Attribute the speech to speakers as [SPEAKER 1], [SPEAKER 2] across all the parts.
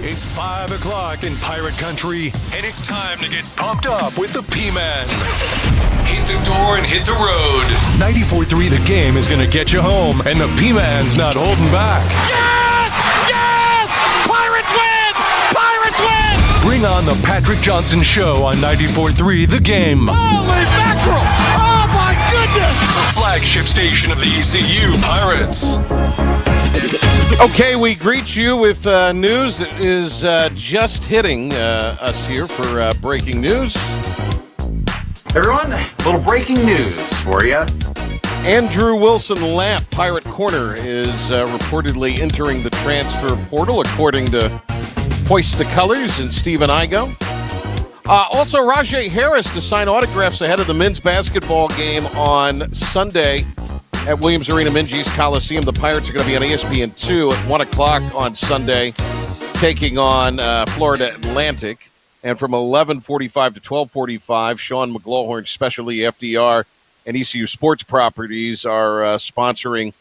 [SPEAKER 1] It's 5 o'clock in Pirate Country, and it's time to get pumped up with the P-Man. Hit the door and hit the road. 94.3 The Game is going to get you home, and the P-Man's not holding back.
[SPEAKER 2] Yes! Yes! Pirates win! Pirates win!
[SPEAKER 1] Bring on the Patrick Johnson Show on 94.3 The Game.
[SPEAKER 2] Holy mackerel! Oh, my goodness!
[SPEAKER 1] The flagship station of the ECU Pirates.
[SPEAKER 3] Okay, we greet you with news that is just hitting us here for breaking news.
[SPEAKER 4] Everyone, a little breaking news for you.
[SPEAKER 3] Andrew Wilson-Lamp, Pirate Corner, is reportedly entering the transfer portal, according to Hoist the Colors and Stephen Igo. Also, Rajay Harris to sign autographs ahead of the men's basketball game on Sunday at Williams Arena, Minges Coliseum. The Pirates are going to be on ESPN2 at 1 o'clock on Sunday, taking on Florida Atlantic. And from 11:45 to 12:45, Sean McGlowhorn, specially FDR, and ECU Sports Properties are sponsoring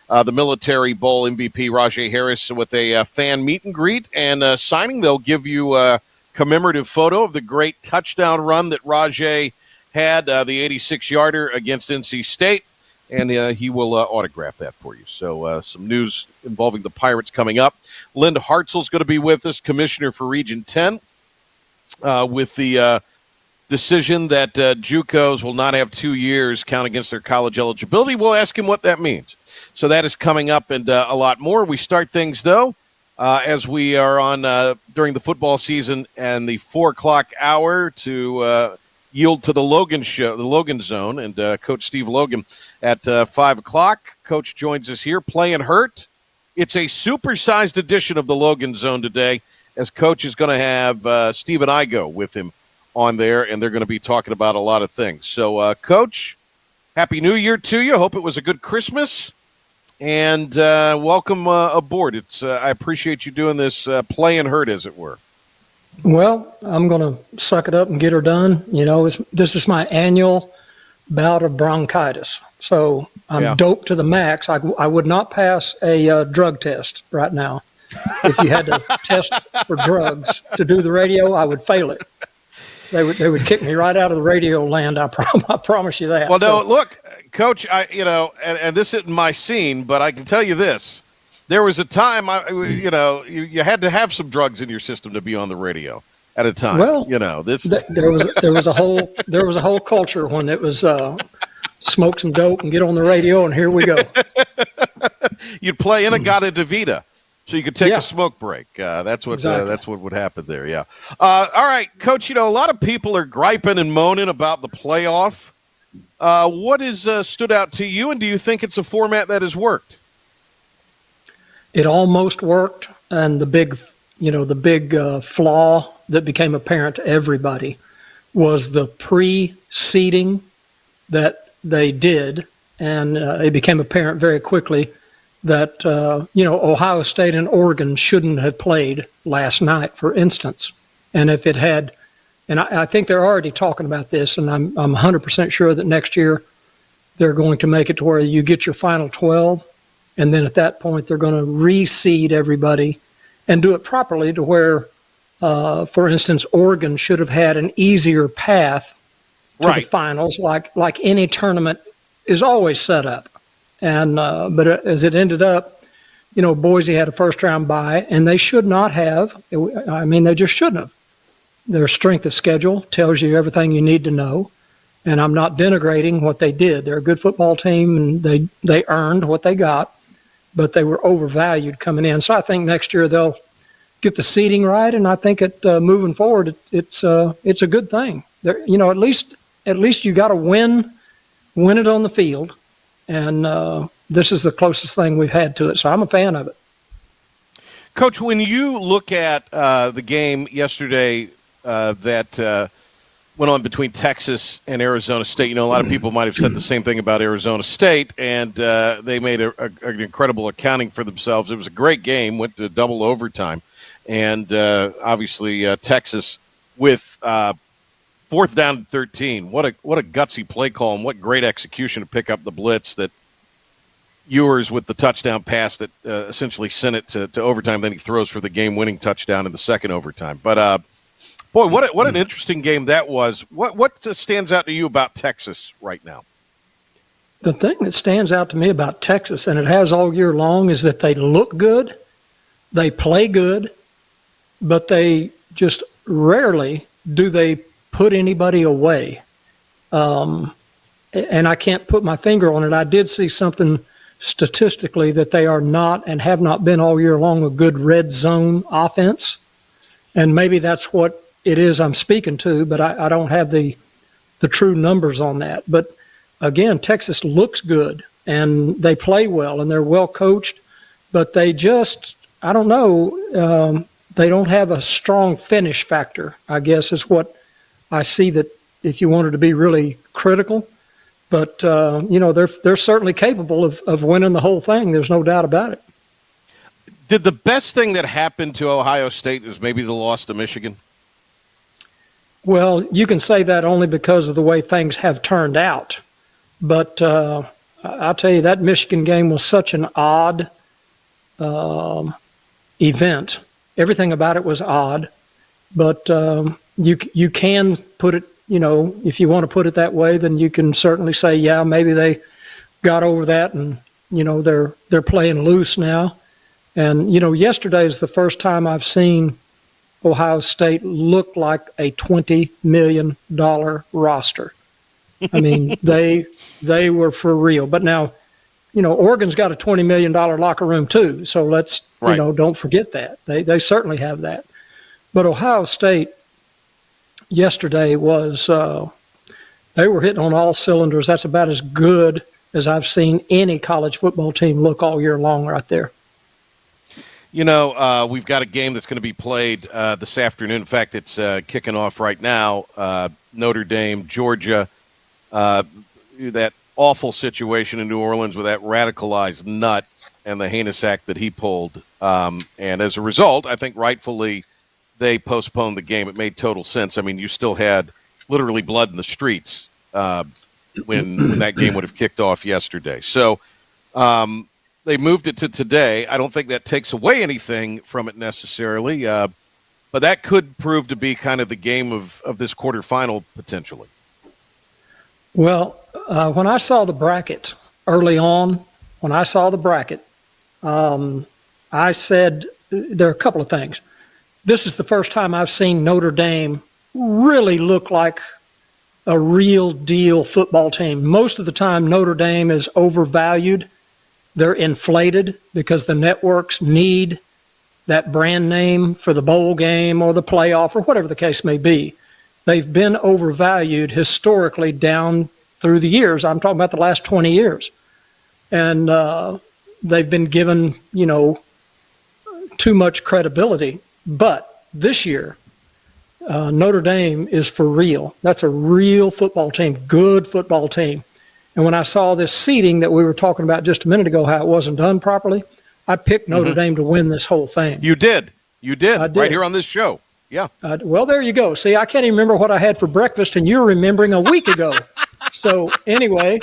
[SPEAKER 3] the Military Bowl MVP Rajay Harris with a fan meet and greet and signing. They'll give you a commemorative photo of the great touchdown run that Rajay had, the 86-yarder against NC State. And he will autograph that for you. So some news involving the Pirates coming up. Linda Hartzell's going to be with us, commissioner for Region 10, with the decision that JUCOs will not have 2 years count against their college eligibility. We'll ask him what that means. So that is coming up and a lot more. We start things, though, as we are on during the football season and the 4 o'clock hour to yield to the Logan show, the Logan Zone, and Coach Steve Logan at 5 o'clock. Coach joins us here, playing hurt. It's a supersized edition of the Logan Zone today, as Coach is going to have Stephen Igo with him on there, and they're going to be talking about a lot of things. So, Coach, Happy New Year to you. Hope it was a good Christmas, and welcome aboard. I appreciate you doing this playing hurt, as it were.
[SPEAKER 5] Well, I'm going to suck it up and get her done. You know, this is my annual bout of bronchitis. So I'm doped to the max. I would not pass a drug test right now. If you had to test for drugs to do the radio, I would fail it. They would kick me right out of the radio land. I promise you that.
[SPEAKER 3] Well, no, look, Coach, and this isn't my scene, but I can tell you this. There was a time, you had to have some drugs in your system to be on the radio at a time.
[SPEAKER 5] Well, there was a whole culture when it was smoke some dope and get on the radio, and here we go.
[SPEAKER 3] You'd play Inagata DeVita, so you could take a smoke break. That's what would happen there. Yeah. All right, Coach. A lot of people are griping and moaning about the playoff. What has stood out to you, and do you think it's a format that has worked?
[SPEAKER 5] It almost worked, and the big flaw that became apparent to everybody was the pre-seeding that they did, and it became apparent very quickly that Ohio State and Oregon shouldn't have played last night, for instance. And if it had, and I think they're already talking about this, and I'm 100% sure that next year they're going to make it to where you get your final 12. And then at that point, they're going to reseed everybody and do it properly to where, for instance, Oregon should have had an easier path to the finals, like any tournament is always set up. And but as it ended up, Boise had a first-round bye, and they should not have. I mean, they just shouldn't have. Their strength of schedule tells you everything you need to know. And I'm not denigrating what they did. They're a good football team, and they earned what they got. But they were overvalued coming in. So I think next year they'll get the seeding right, and I think moving forward, it's a good thing. At least you got to win it on the field, and this is the closest thing we've had to it. So I'm a fan of it.
[SPEAKER 3] Coach, when you look at the game yesterday that went on between Texas and Arizona State. A lot of people might have said the same thing about Arizona State, and they made an incredible accounting for themselves. It was a great game, went to double overtime, and obviously Texas with 4th down and 13. What a gutsy play call and what great execution to pick up the blitz that Ewers with the touchdown pass that essentially sent it to overtime. Then he throws for the game-winning touchdown in the second overtime. But boy, what an interesting game that was. What stands out to you about Texas right now?
[SPEAKER 5] The thing that stands out to me about Texas, and it has all year long, is that they look good, they play good, but they just rarely do they put anybody away. And I can't put my finger on it. I did see something statistically that they are not and have not been all year long a good red zone offense. And maybe that's what it is I'm speaking to, but I don't have the true numbers on that. But again, Texas looks good and they play well and they're well coached, but they just, I don't know, they don't have a strong finish factor, I guess is what I see, that if you wanted to be really critical. But, they're certainly capable of winning the whole thing. There's no doubt about it.
[SPEAKER 3] Did the best thing that happened to Ohio State is maybe the loss to Michigan?
[SPEAKER 5] Well, you can say that only because of the way things have turned out. But I'll tell you, that Michigan game was such an odd event. Everything about it was odd. But you can put it, if you want to put it that way, then you can certainly say, yeah, maybe they got over that and, they're playing loose now. And, yesterday is the first time I've seen Ohio State look like a $20 million roster. I mean, they were for real. But now, Oregon's got a $20 million locker room too. So let's,
[SPEAKER 3] right.
[SPEAKER 5] Don't forget that. They certainly have that. But Ohio State yesterday was, they were hitting on all cylinders. That's about as good as I've seen any college football team look all year long right there.
[SPEAKER 3] We've got a game that's going to be played this afternoon. In fact, it's kicking off right now. Notre Dame, Georgia, that awful situation in New Orleans with that radicalized nut and the heinous act that he pulled. And as a result, I think rightfully they postponed the game. It made total sense. I mean, you still had literally blood in the streets when that game would have kicked off yesterday. So they moved it to today. I don't think that takes away anything from it necessarily, but that could prove to be kind of the game of this quarterfinal potentially.
[SPEAKER 5] Well, when I saw the bracket early on, I said there are a couple of things. This is the first time I've seen Notre Dame really look like a real deal football team. Most of the time, Notre Dame is overvalued. They're inflated because the networks need that brand name for the bowl game or the playoff or whatever the case may be. They've been overvalued historically down through the years. I'm talking about the last 20 years. And they've been given, too much credibility. But this year, Notre Dame is for real. That's a real football team, good football team. And when I saw this seeding that we were talking about just a minute ago, how it wasn't done properly, I picked Notre Dame to win this whole thing.
[SPEAKER 3] You did.
[SPEAKER 5] I did.
[SPEAKER 3] Right here on this show. Yeah.
[SPEAKER 5] Well, there you go. See, I can't even remember what I had for breakfast, and you're remembering a week ago. So anyway,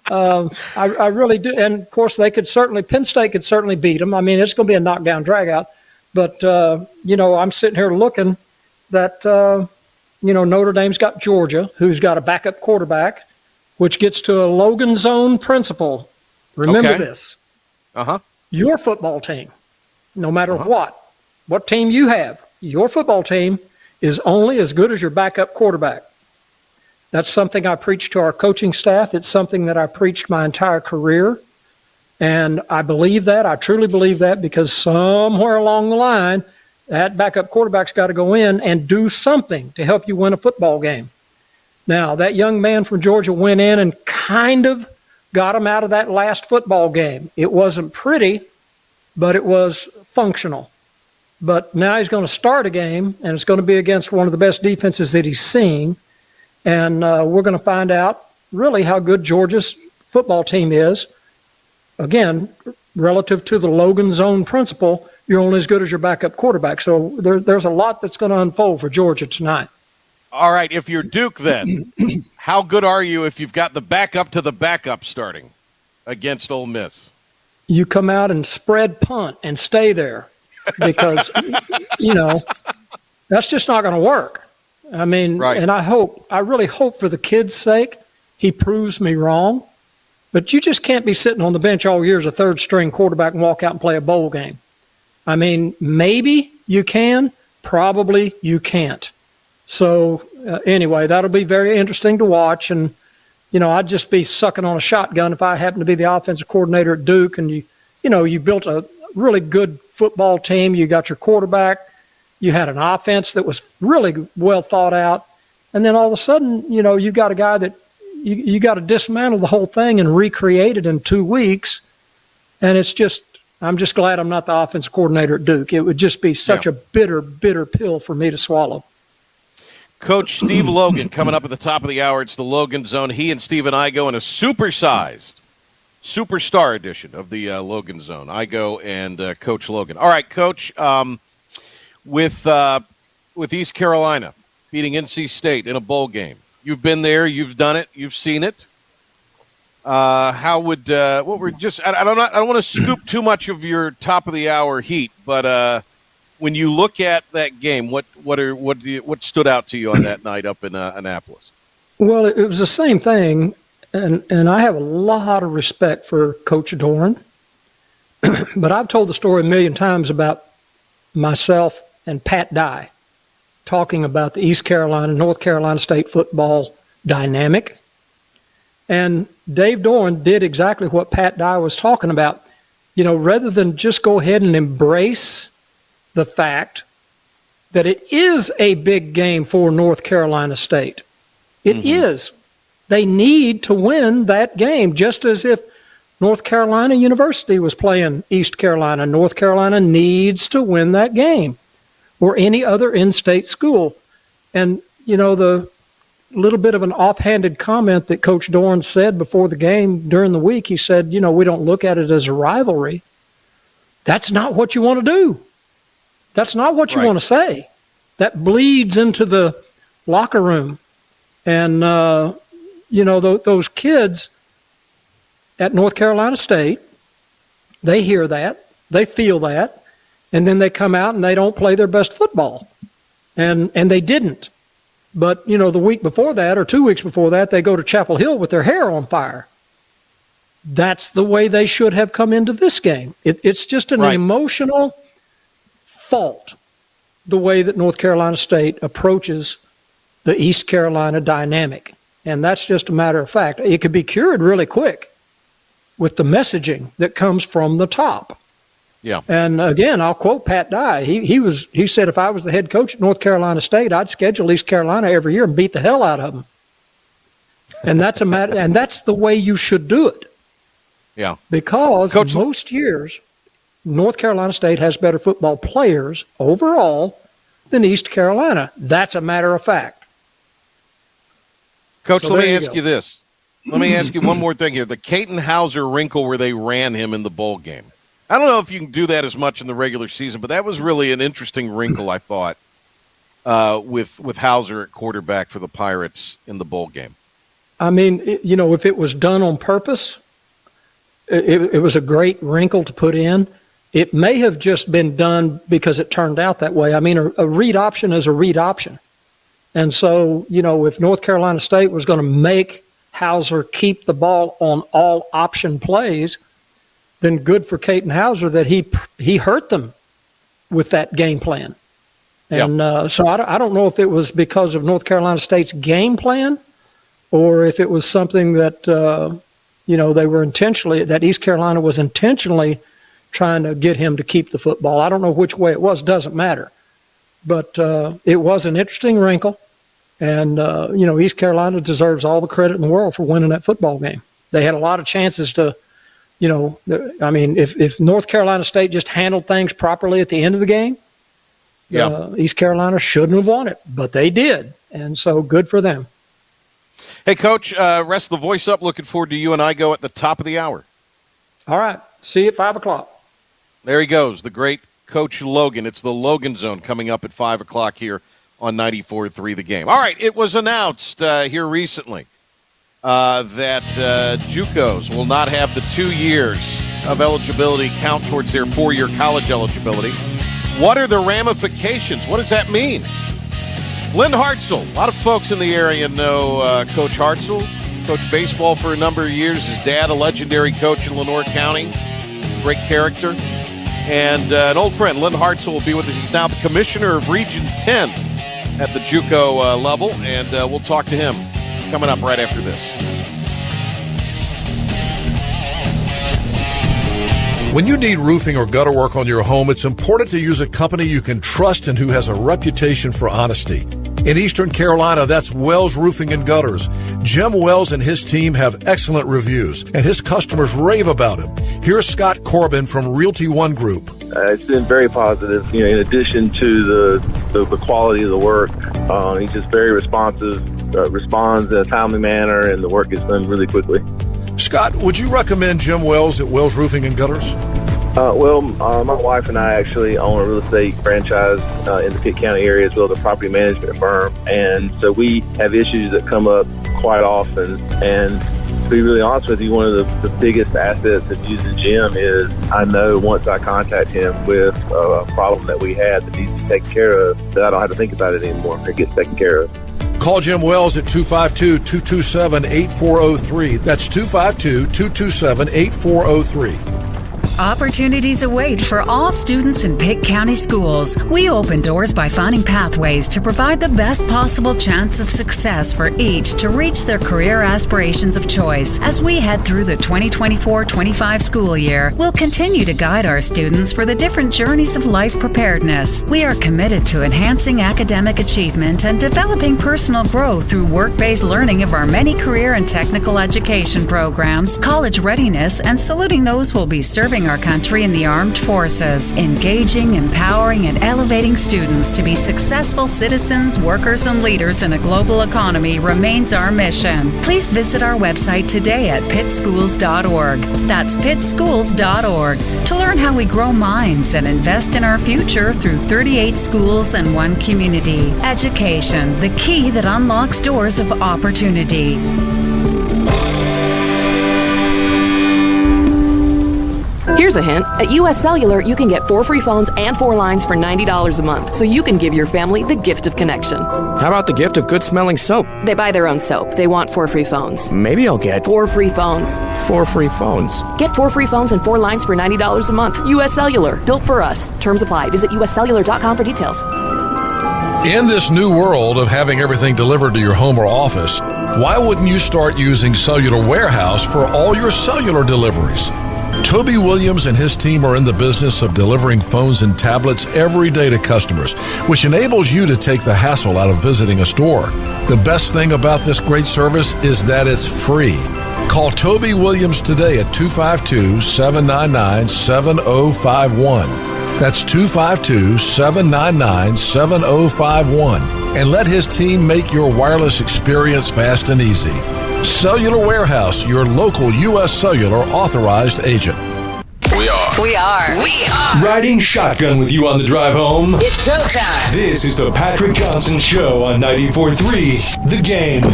[SPEAKER 5] I really do. And, of course, Penn State could certainly beat them. I mean, it's going to be a knockdown drag-out. But, I'm sitting here looking that, Notre Dame's got Georgia, who's got a backup quarterback, which gets to a Logan zone principle. Remember this.
[SPEAKER 3] Uh-huh.
[SPEAKER 5] Your football team, no matter what team you have, your football team is only as good as your backup quarterback. That's something I preach to our coaching staff. It's something that I preached my entire career. And I believe that. I truly believe that, because somewhere along the line, that backup quarterback's got to go in and do something to help you win a football game. Now, that young man from Georgia went in and kind of got him out of that last football game. It wasn't pretty, but it was functional. But now he's going to start a game, and it's going to be against one of the best defenses that he's seen. And we're going to find out really how good Georgia's football team is. Again, relative to the Logan zone principle, you're only as good as your backup quarterback. So there's a lot that's going to unfold for Georgia tonight.
[SPEAKER 3] All right, if you're Duke then, how good are you if you've got the backup to the backup starting against Ole Miss?
[SPEAKER 5] you come out and spread punt and stay there because, that's just not going to work. I mean,
[SPEAKER 3] Right.
[SPEAKER 5] And I really hope for the kid's sake, he proves me wrong. But you just can't be sitting on the bench all year as a third-string quarterback and walk out and play a bowl game. I mean, maybe you can, probably you can't. So anyway, that'll be very interesting to watch. And, I'd just be sucking on a shotgun if I happened to be the offensive coordinator at Duke and you built a really good football team. You got your quarterback. You had an offense that was really well thought out. And then all of a sudden, you got a guy that you got to dismantle the whole thing and recreate it in 2 weeks. And I'm just glad I'm not the offensive coordinator at Duke. It would just be such a bitter, bitter pill for me to swallow.
[SPEAKER 3] Coach Steve Logan coming up at the top of the hour. It's the Logan Zone. He and Stephen Igo in a supersized, superstar edition of the Logan Zone. Igo and Coach Logan. All right, Coach, with East Carolina beating NC State in a bowl game. You've been there. You've done it. You've seen it. How would what we're just? I don't want to scoop too much of your top of the hour heat, but when you look at that game, what stood out to you on that night up in Annapolis?
[SPEAKER 5] Well, it was the same thing, and I have a lot of respect for Coach Doran, but I've told the story a million times about myself and Pat Dye talking about the East Carolina, North Carolina State football dynamic. And Dave Doran did exactly what Pat Dye was talking about. Rather than just go ahead and embrace the fact that it is a big game for North Carolina State. It is. They need to win that game, just as if North Carolina University was playing East Carolina. North Carolina needs to win that game, or any other in-state school. And, the little bit of an offhanded comment that Coach Doran said before the game during the week, he said, we don't look at it as a rivalry. That's not what you want to do. That's not what you want to say. That bleeds into the locker room. And, those kids at North Carolina State, they hear that, they feel that, and then they come out and they don't play their best football. And they didn't. But, the week before that or 2 weeks before that, they go to Chapel Hill with their hair on fire. That's the way they should have come into this game. It's just an emotional fault, the way that North Carolina State approaches the East Carolina dynamic. And that's just a matter of fact. It could be cured really quick with the messaging that comes from the top.
[SPEAKER 3] Yeah.
[SPEAKER 5] And again, I'll quote Pat Dye. He said, if I was the head coach at North Carolina State, I'd schedule East Carolina every year and beat the hell out of them. And that's and that's the way you should do it.
[SPEAKER 3] Yeah.
[SPEAKER 5] Because most years, North Carolina State has better football players overall than East Carolina. That's a matter of fact.
[SPEAKER 3] Coach, let me ask you this. Let me ask you one more thing here. The Caton Hauser wrinkle where they ran him in the bowl game. I don't know if you can do that as much in the regular season, but that was really an interesting wrinkle, I thought, with Hauser at quarterback for the Pirates in the bowl game.
[SPEAKER 5] I mean, if it was done on purpose, it was a great wrinkle to put in. It may have just been done because it turned out that way. I mean, a read option is a read option. And so, if North Carolina State was going to make Hauser keep the ball on all option plays, then good for Caton Hauser that he hurt them with that game plan. And so I don't know if it was because of North Carolina State's game plan or if it was something that, they were that East Carolina was intentionally trying to get him to keep the football. I don't know which way it was, doesn't matter. But it was an interesting wrinkle. And, East Carolina deserves all the credit in the world for winning that football game. They had a lot of chances to, if North Carolina State just handled things properly at the end of the game, East Carolina shouldn't have won it, but they did. And so good for them.
[SPEAKER 3] Hey, Coach, rest the voice up. Looking forward to you and I go at the top of the hour.
[SPEAKER 5] All right. See you at 5 o'clock.
[SPEAKER 3] There he goes, the great Coach Logan. It's the Logan Zone coming up at 5 o'clock here on 94.3 The Game. All right, it was announced here recently that JUCOs will not have the 2 years of eligibility count towards their 4-year college eligibility. What are the ramifications? What does that mean? Lynn Hartzell. A lot of folks in the area know Coach Hartzell. Coached baseball for a number of years. His dad, a legendary coach in Lenoir County. Great character. And an old friend, Lynn Hartzell, will be with us. He's now the commissioner of Region 10 at the JUCO level. And we'll talk to him coming up right after this.
[SPEAKER 6] When you need roofing or gutter work on your home, it's important to use a company you can trust and who has a reputation for honesty. In Eastern Carolina, that's Wells Roofing and Gutters. Jim Wells and his team have excellent reviews, and his customers rave about him. Here's Scott Corbin from Realty One Group.
[SPEAKER 7] It's been very positive. In addition to the quality of the work, he's just very responsive, responds in a timely manner, and the work gets done really quickly.
[SPEAKER 6] Scott, would you recommend Jim Wells at Wells Roofing and Gutters?
[SPEAKER 7] My wife and I actually own a real estate franchise in the Pitt County area as well as a property management firm. And so we have issues that come up quite often. And to be really honest with you, one of the biggest assets of using Jim is I know once I contact him with a problem that we had that needs to be taken care of, that I don't have to think about it anymore. It gets taken care of.
[SPEAKER 6] Call Jim Wells at 252-227-8403. That's 252-227-8403.
[SPEAKER 8] Opportunities await for all students in Pitt County schools. We open doors by finding pathways to provide the best possible chance of success for each to reach their career aspirations of choice. As we head through the 2024-25 school year, we'll continue to guide our students for the different journeys of life preparedness. We are committed to enhancing academic achievement and developing personal growth through work-based learning of our many career and technical education programs, college readiness, and saluting those who will be serving our country in the armed forces. Engaging, empowering, and elevating students to be successful citizens, workers, and leaders in a global economy remains our mission. Please visit our website today at pittschools.org. That's pittschools.org to learn how we grow minds and invest in our future through 38 schools and 1 community. Education, the key that unlocks doors of opportunity.
[SPEAKER 9] Here's a hint. At U.S. Cellular, you can get 4 free phones and 4 lines for $90 a month, so you can give your family the gift of connection.
[SPEAKER 10] How about the gift of good-smelling soap?
[SPEAKER 9] They buy their own soap. They want 4 free phones.
[SPEAKER 10] Maybe I'll get
[SPEAKER 9] 4 free phones.
[SPEAKER 10] 4 free phones.
[SPEAKER 9] Get 4 free phones and 4 lines for $90 a month. U.S. Cellular. Built for us. Terms apply. Visit uscellular.com for details.
[SPEAKER 6] In this new world of having everything delivered to your home or office, why wouldn't you start using Cellular Warehouse for all your cellular deliveries? Toby Williams and his team are in the business of delivering phones and tablets every day to customers, which enables you to take the hassle out of visiting a store. The best thing about this great service is that it's free. Call Toby Williams today at 252-799-7051. That's 252-799-7051. And let his team make your wireless experience fast and easy. Cellular Warehouse, your local U.S. Cellular authorized agent.
[SPEAKER 11] We are
[SPEAKER 1] Riding shotgun with you on the drive home.
[SPEAKER 11] It's showtime.
[SPEAKER 1] This is the Patrick Johnson Show on 94.3 The Game.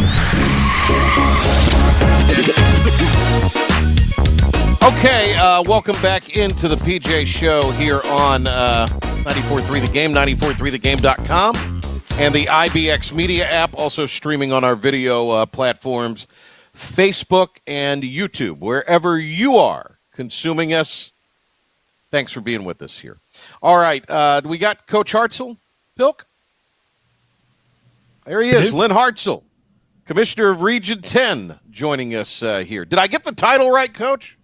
[SPEAKER 3] Okay, welcome back into the PJ Show here on 94.3 The Game, 94.3thegame.com, and the IBX Media app, also streaming on our video platforms, Facebook and YouTube. Wherever you are consuming us, thanks for being with us here. All right, we got Coach Hartzell, Pilk? There he is, Lynn Hartzell, Commissioner of Region 10, joining us here. Did I get the title right, Coach?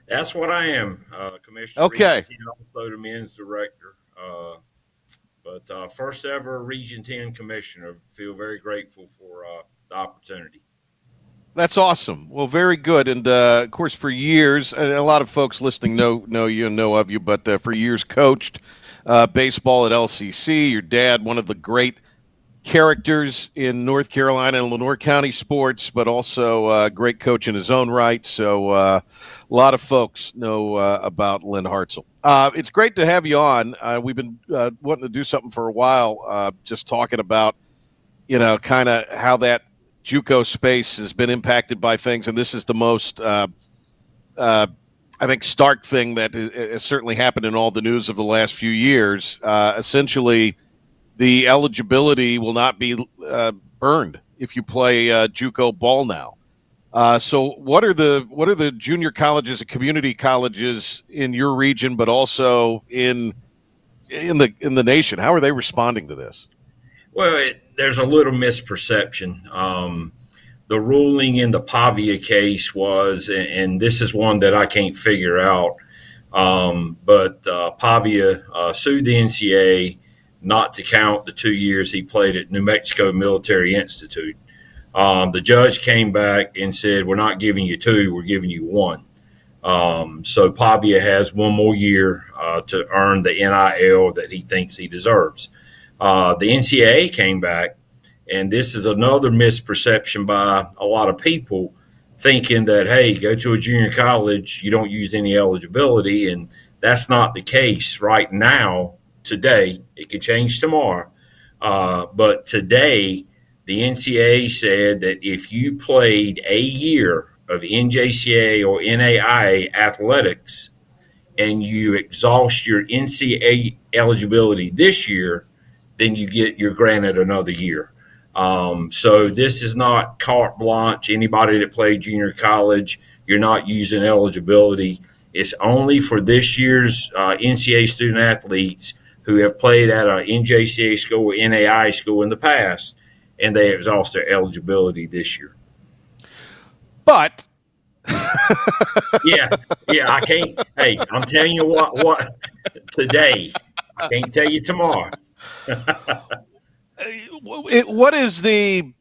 [SPEAKER 12] That's what I am, Commissioner.
[SPEAKER 3] Okay.
[SPEAKER 12] Region 10, also the men's director. But first ever Region 10 Commissioner. Feel very grateful for the opportunity.
[SPEAKER 3] That's awesome. Well, very good. And, of course, for years, and a lot of folks listening know you and know of you, but for years coached baseball at LCC. Your dad, one of the great characters in North Carolina and Lenoir County sports, but also a great coach in his own right. So a lot of folks know about Lynn Hartzell. It's great to have you on. We've been wanting to do something for a while, just talking about, kind of how that JUCO space has been impacted by things, and this is the most I think, stark thing that has certainly happened in all the news of the last few years. Essentially, the eligibility will not be burned if you play JUCO ball now. So what are the junior colleges and community colleges in your region, but also in the nation? How are they responding to this?
[SPEAKER 12] Well, there's a little misperception. The ruling in the Pavia case was, and this is one that I can't figure out, but Pavia sued the NCAA not to count the 2 years he played at New Mexico Military Institute. The judge came back and said, we're not giving you 2, we're giving you 1. So Pavia has 1 more year to earn the NIL that he thinks he deserves. The NCAA came back, and this is another misperception by a lot of people, thinking that, hey, go to a junior college, you don't use any eligibility, and that's not the case right now, today. It could change tomorrow. But today, the NCAA said that if you played a year of NJCAA or NAIA athletics and you exhaust your NCAA eligibility this year, then you're granted another year. So this is not carte blanche. Anybody that played junior college, you're not using eligibility. It's only for this year's NCAA student athletes who have played at an NJCAA school or NAIA school in the past, and they exhaust their eligibility this year.
[SPEAKER 3] But
[SPEAKER 12] yeah, I can't. Hey, I'm telling you what today. I can't tell you tomorrow.
[SPEAKER 3] What is the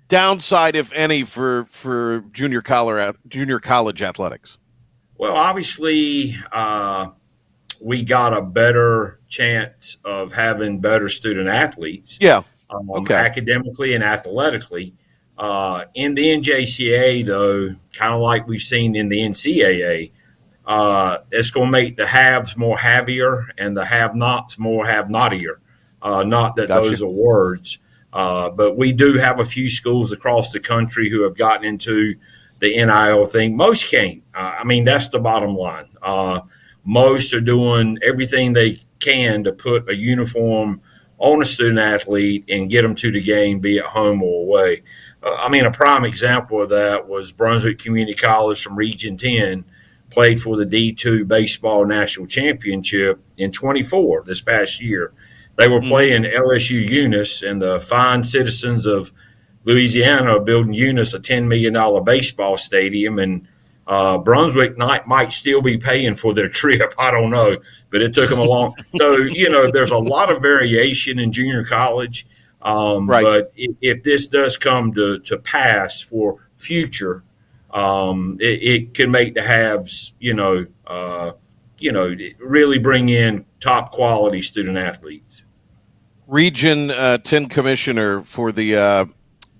[SPEAKER 3] downside, if any, for junior college athletics?
[SPEAKER 12] Well, obviously, we got a better chance of having better student athletes.
[SPEAKER 3] Yeah.
[SPEAKER 12] Academically and athletically. In the NJCAA, though, kind of like we've seen in the NCAA, it's going to make the haves more havier and the have-nots more have-notier. Not that those are words, but we do have a few schools across the country who have gotten into the NIL thing. Most can't. That's the bottom line. Most are doing everything they can to put a uniform on a student athlete and get them to the game, be it home or away. A prime example of that was Brunswick Community College from Region 10 played for the D2 Baseball National Championship in 24 this past year. They were playing LSU Eunice, and the fine citizens of Louisiana are building Eunice a $10 million baseball stadium, and Brunswick might still be paying for their trip. I don't know, but it took them a long. So, there's a lot of variation in junior college.
[SPEAKER 3] Right.
[SPEAKER 12] But if this does come to pass for future, it can make the haves, really bring in top quality student athletes.
[SPEAKER 3] Region 10 commissioner for the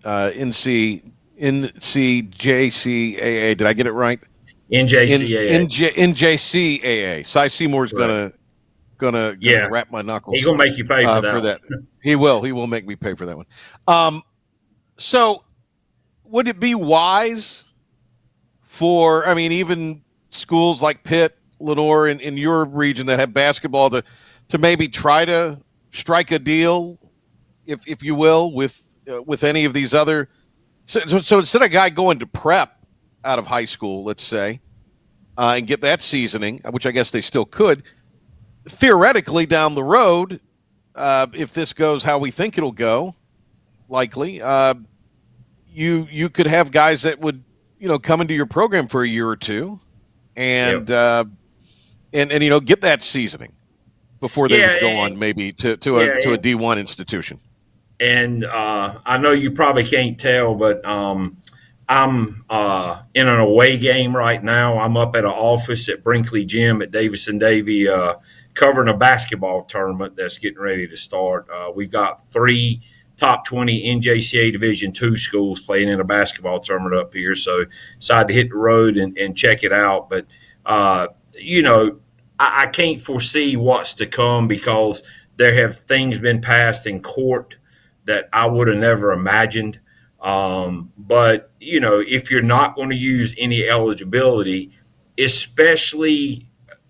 [SPEAKER 3] NCJCAA. Did I get it right?
[SPEAKER 12] NJCAA.
[SPEAKER 3] NJCAA. Cy Seymour's gonna wrap my knuckles.
[SPEAKER 12] He's gonna make you pay for that.
[SPEAKER 3] He will. He will make me pay for that one. So would it be wise for, even schools like Pitt, Lenore, in your region that have basketball to maybe try to strike a deal, if you will, with any of these other? So instead of a guy going to prep out of high school, let's say, and get that seasoning, which I guess they still could, theoretically down the road, if this goes how we think it'll go, likely, you could have guys that would come into your program for a year or two, and get that seasoning before they would go on maybe to a D1 institution.
[SPEAKER 12] And I know you probably can't tell, but I'm in an away game right now. I'm up at an office at Brinkley Gym at Davis and Davy, covering a basketball tournament that's getting ready to start. We've got 3 top 20 NJCAA Division II schools playing in a basketball tournament up here. So decided to hit the road and check it out. But, I can't foresee what's to come because there have things been passed in court that I would have never imagined. But, if you're not going to use any eligibility, especially,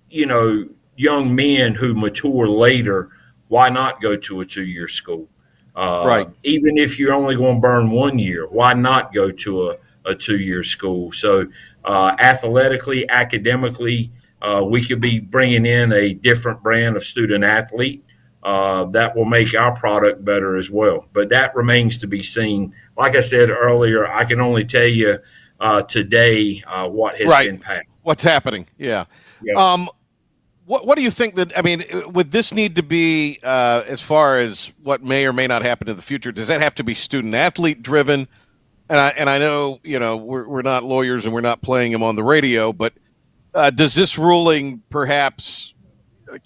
[SPEAKER 12] young men who mature later, why not go to a 2-year school?
[SPEAKER 3] Right.
[SPEAKER 12] Even if you're only going to burn 1 year, why not go to a 2-year school? So athletically, academically, we could be bringing in a different brand of student athlete that will make our product better as well. But that remains to be seen. Like I said earlier, I can only tell you today what has been passed.
[SPEAKER 3] What's happening? Yeah.
[SPEAKER 12] Yeah.
[SPEAKER 3] What do you think that, I mean, would this need to be, as far as what may or may not happen in the future, does that have to be student athlete driven? And I know, we're not lawyers and we're not playing them on the radio, but does this ruling perhaps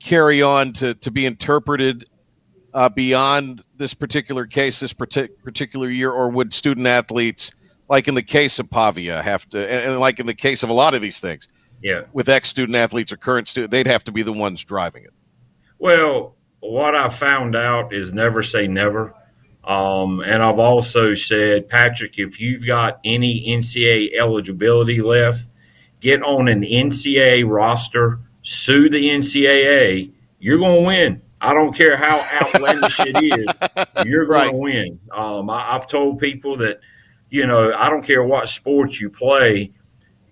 [SPEAKER 3] carry on to be interpreted beyond this particular case, this particular year, or would student athletes, like in the case of Pavia, have to, and like in the case of a lot of these things, with ex-student athletes or current student, they'd have to be the ones driving it?
[SPEAKER 12] Well, what I've found out is never say never. And I've also said, Patrick, if you've got any NCAA eligibility left, get on an NCAA roster, sue the NCAA, you're going to win. I don't care how outlandish it is, you're going to win. I've told people that, I don't care what sport you play,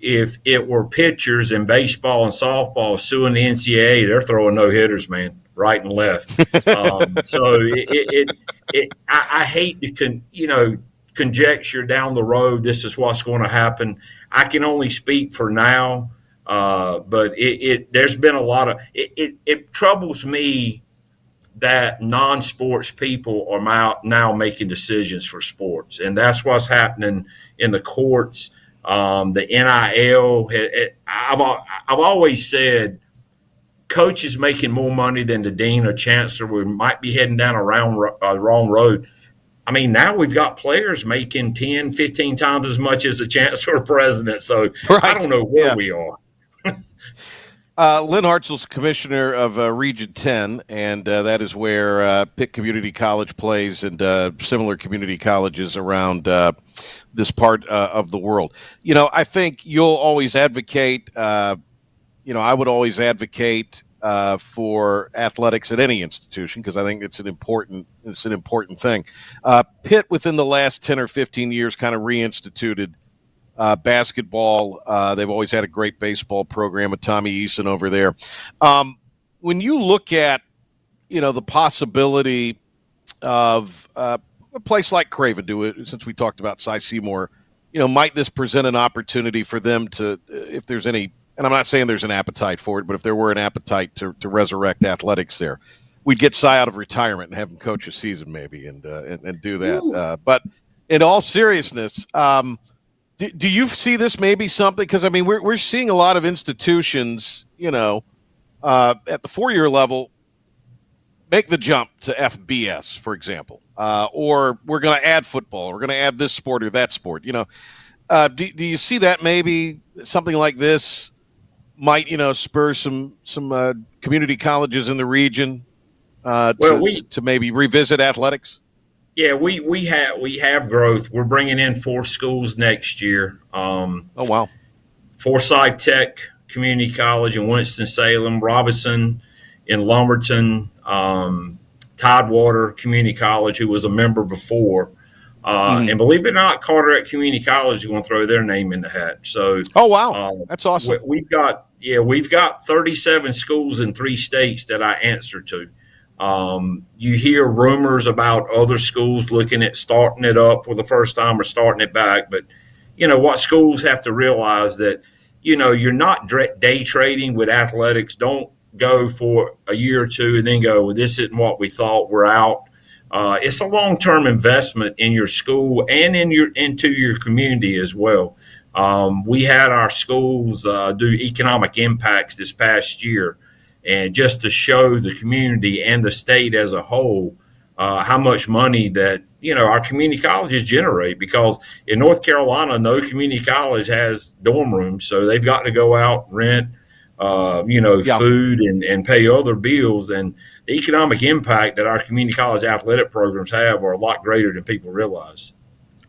[SPEAKER 12] if it were pitchers in baseball and softball suing the NCAA, they're throwing no-hitters, man, right and left. So I hate to conjecture down the road this is what's going to happen. I can only speak for now, but there's been a lot of it troubles me that non-sports people are now making decisions for sports, and that's what's happening in the courts. The NIL, I've always said coaches making more money than the dean or chancellor. We might be heading down a wrong road. I mean, now we've got players making 10, 15 times as much as the chancellor or president. So I don't know where we are.
[SPEAKER 3] Lynn Hartzell's commissioner of Region 10, and that is where Pitt Community College plays and similar community colleges around this part of the world. I think you'll always advocate, I would always advocate for athletics at any institution because I think it's an important thing. Pitt, within the last 10 or 15 years, kind of reinstituted basketball. They've always had a great baseball program with Tommy Eason over there. When you look at, the possibility of a place like Craven, since we talked about Cy Seymour, might this present an opportunity for them to, if there's any, and I'm not saying there's an appetite for it, but if there were an appetite to resurrect athletics there, we'd get Cy out of retirement and have him coach a season maybe and do that. But in all seriousness, do you see this maybe something? Because, I mean, we're seeing a lot of institutions, at the 4-year level, make the jump to FBS, for example, or we're going to add football, we're going to add this sport or that sport. Do you see that maybe something like this might, spur some community colleges in the region to maybe revisit athletics?
[SPEAKER 12] Yeah, we have growth. We're bringing in 4 schools next year.
[SPEAKER 3] Oh, wow.
[SPEAKER 12] Forsyth Tech Community College in Winston-Salem, Robinson in Lumberton, Tidewater Community College, who was a member before. And believe it or not, Carteret Community College is going to throw their name in the hat. So,
[SPEAKER 3] oh, wow. That's awesome.
[SPEAKER 12] We've got 37 schools in 3 states that I answer to. You hear rumors about other schools looking at starting it up for the first time or starting it back. But, what schools have to realize that, you're not day trading with athletics. Don't go for a year or two and then go, well, this isn't what we thought, we're out. It's a long-term investment in your school and into your community as well. We had our schools do economic impacts this past year. And just to show the community and the state as a whole how much money that, our community colleges generate. Because in North Carolina, no community college has dorm rooms. So they've got to go out, rent, food and pay other bills. And the economic impact that our community college athletic programs have are a lot greater than people realize.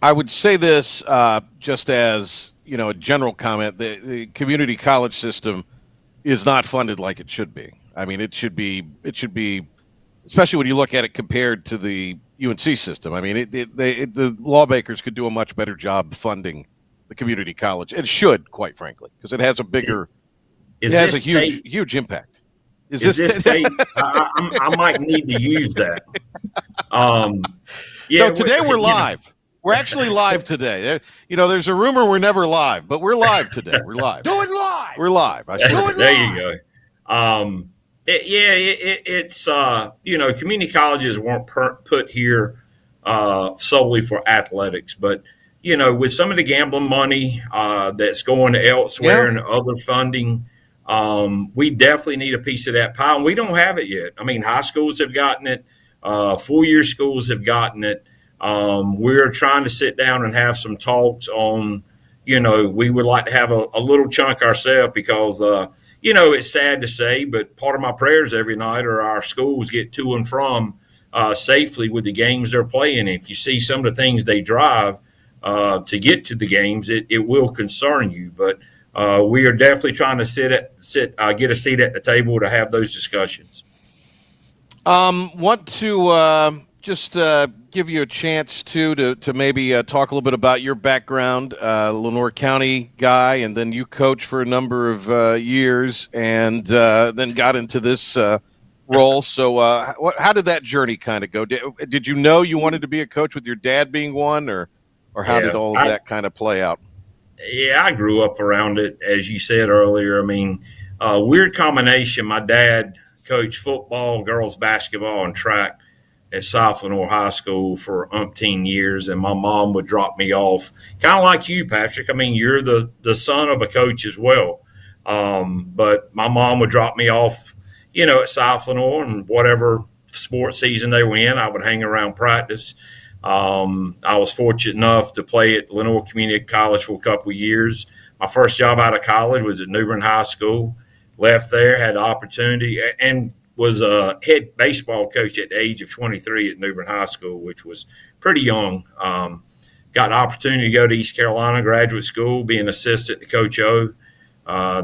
[SPEAKER 3] I would say this just as a general comment. The community college system is not funded like it should be. I mean, it should be, especially when you look at it compared to the UNC system. I mean, the lawmakers could do a much better job funding the community college. It should, quite frankly, because it has a bigger, huge impact.
[SPEAKER 12] Is this tape? I might need to use that.
[SPEAKER 3] Yeah. So today we're live. We're actually live today. There's a rumor we're never live, but we're live today. We're live.
[SPEAKER 2] Do it live.
[SPEAKER 3] We're live.
[SPEAKER 12] There you go. It's community colleges weren't put here solely for athletics, but with some of the gambling money that's going elsewhere and other funding, we definitely need a piece of that pie, and we don't have it yet. I mean, high schools have gotten it, 4-year schools have gotten it. We're trying to sit down and have some talks on, we would like to have a little chunk ourselves because, it's sad to say, but part of my prayers every night are our schools get to and from safely with the games they're playing. If you see some of the things they drive to get to the games, it will concern you. But we are definitely trying to get a seat at the table to have those discussions.
[SPEAKER 3] Want to just give you a chance to maybe talk a little bit about your background, Lenoir County guy, and then you coached for a number of years, and then got into this role. So, how did that journey kind of go? Did you know you wanted to be a coach with your dad being one, or how did all of that kind of play out?
[SPEAKER 12] Yeah, I grew up around it, as you said earlier. I mean, weird combination. My dad coached football, girls basketball, and track at South Lenoir High School for umpteen years, and my mom would drop me off, kind of like you, Patrick. I mean, you're the son of a coach as well, but my mom would drop me off, at South Lenoir, and whatever sports season they were in, I would hang around practice. I was fortunate enough to play at Lenoir Community College for a couple of years. My first job out of college was at New Bern High School. Left there, had the opportunity, and was a head baseball coach at the age of 23 at New Bern High School, which was pretty young. Got an opportunity to go to East Carolina Graduate School, be an assistant to Coach O.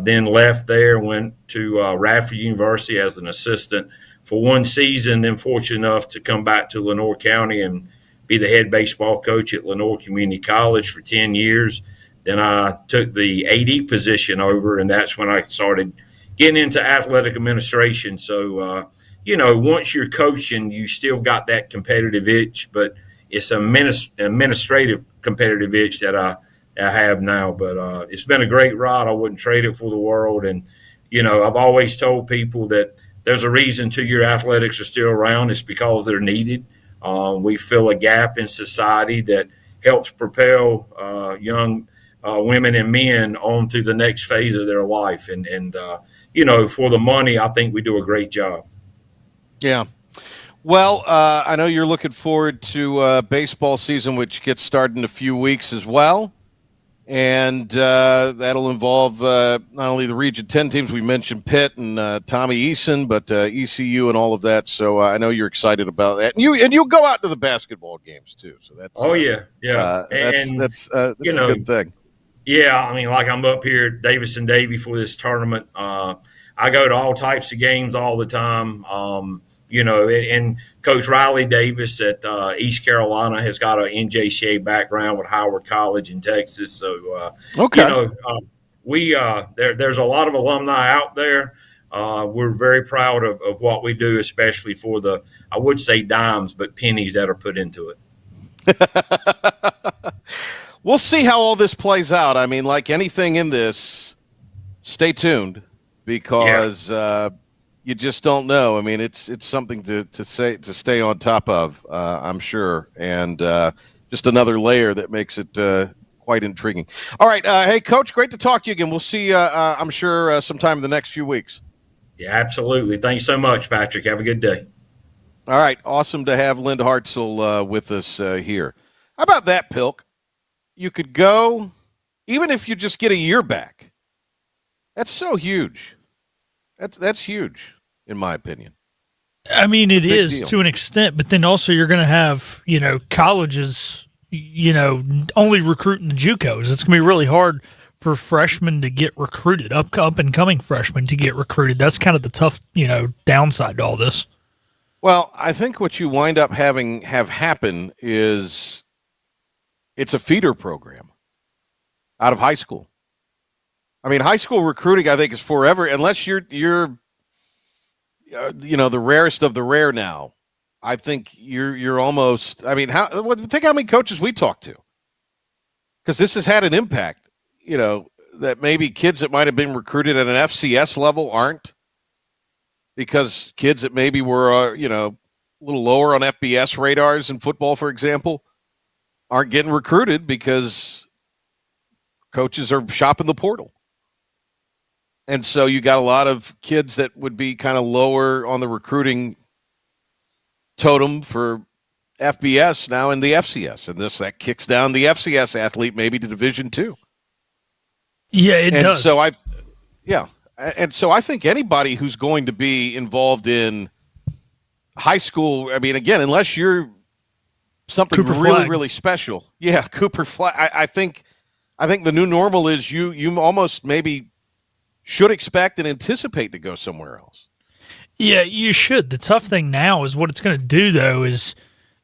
[SPEAKER 12] Then left there, went to Radford University as an assistant for one season, then fortunate enough to come back to Lenoir County and be the head baseball coach at Lenoir Community College for 10 years. Then I took the AD position over, and that's when I started getting into athletic administration. So, once you're coaching, you still got that competitive itch, but it's an administrative competitive itch that I have now. But it's been a great ride. I wouldn't trade it for the world. And, I've always told people that there's a reason 2-year athletics are still around. It's because they're needed. We fill a gap in society that helps propel young women and men on to the next phase of their life. And for the money, I think we do a great job.
[SPEAKER 3] Yeah. Well, I know you're looking forward to baseball season, which gets started in a few weeks as well. And that'll involve not only the Region 10 teams, we mentioned Pitt and Tommy Eason, but ECU and all of that. So I know you're excited about that. And you'll go out to the basketball games too. So that's that's a good thing.
[SPEAKER 12] Yeah, I mean, like I'm up here at Davis and Davy for this tournament. I go to all types of games all the time. And Coach Riley Davis at East Carolina has got an NJCA background with Howard College in Texas. So, there's a lot of alumni out there. We're very proud of what we do, especially for the, I would say dimes, but pennies that are put into it.
[SPEAKER 3] We'll see how all this plays out. I mean, like anything in this, stay tuned because you just don't know. I mean, it's something to stay on top of, I'm sure, and just another layer that makes it quite intriguing. All right, hey, Coach, great to talk to you again. We'll see you, I'm sure, sometime in the next few weeks.
[SPEAKER 12] Yeah, absolutely. Thanks so much, Patrick. Have a good day.
[SPEAKER 3] All right, awesome to have Linda Hartzell with us here. How about that, Pilk? You could go, even if you just get a year back. That's so huge. That's huge, in my opinion.
[SPEAKER 13] I mean, it is to an extent, but then also you're going to have, colleges only recruiting the JUCOs. It's going to be really hard for freshmen to get recruited, up and coming freshmen to get recruited. That's kind of the tough, downside to all this.
[SPEAKER 3] Well, I think what you wind up have happen is it's a feeder program out of high school. I mean, high school recruiting, I think, is forever, unless you're the rarest of the rare now. I think you're almost. I mean, think how many coaches we talk to, because this has had an impact. That maybe kids that might have been recruited at an FCS level aren't, because kids that maybe were a little lower on FBS radars in football, for example, aren't getting recruited because coaches are shopping the portal. And so you got a lot of kids that would be kind of lower on the recruiting totem for FBS now in the FCS. And that kicks down the FCS athlete maybe to Division II.
[SPEAKER 13] Yeah, it does.
[SPEAKER 3] So I think anybody who's going to be involved in high school, I mean, again, unless you're something
[SPEAKER 13] Cooper
[SPEAKER 3] really,
[SPEAKER 13] Flagg.
[SPEAKER 3] really special. Yeah, Cooper Flagg. I think the new normal is you almost maybe should expect and anticipate to go somewhere else.
[SPEAKER 13] Yeah, you should. The tough thing now is what it's going to do, though, is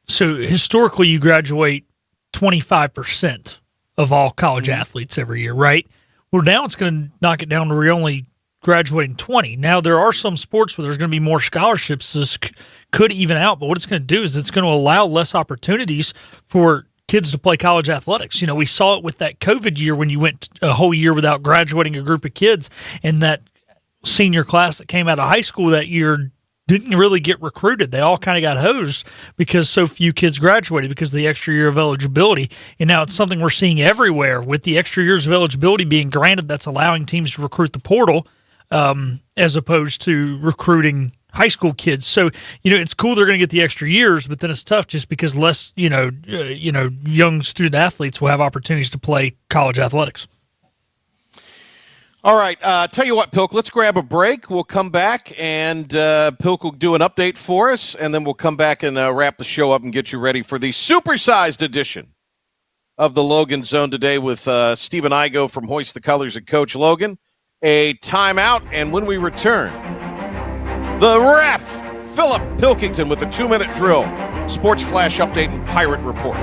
[SPEAKER 13] so historically you graduate 25% of all college athletes every year, right? Well, now it's going to knock it down to where you're only graduating 20. Now, there are some sports where there's going to be more scholarships. This could even out, but what it's going to do is it's going to allow less opportunities for kids to play college athletics. We saw it with that COVID year when you went a whole year without graduating a group of kids, and that senior class that came out of high school that year didn't really get recruited. They all kind of got hosed because so few kids graduated because of the extra year of eligibility. And now it's something we're seeing everywhere with the extra years of eligibility being granted. That's allowing teams to recruit the portal as opposed to recruiting high school kids. So, it's cool they're going to get the extra years, but then it's tough just because less, young student athletes will have opportunities to play college athletics.
[SPEAKER 3] All right. Tell you what, Pilk, let's grab a break. We'll come back, and Pilk will do an update for us, and then we'll come back and wrap the show up and get you ready for the supersized edition of the Logan Zone today with Stephen Igo from Hoist the Colors and Coach Logan. A timeout, and when we return, the ref, Philip Pilkington, with a 2-minute drill, sports flash update, and Pirate Report.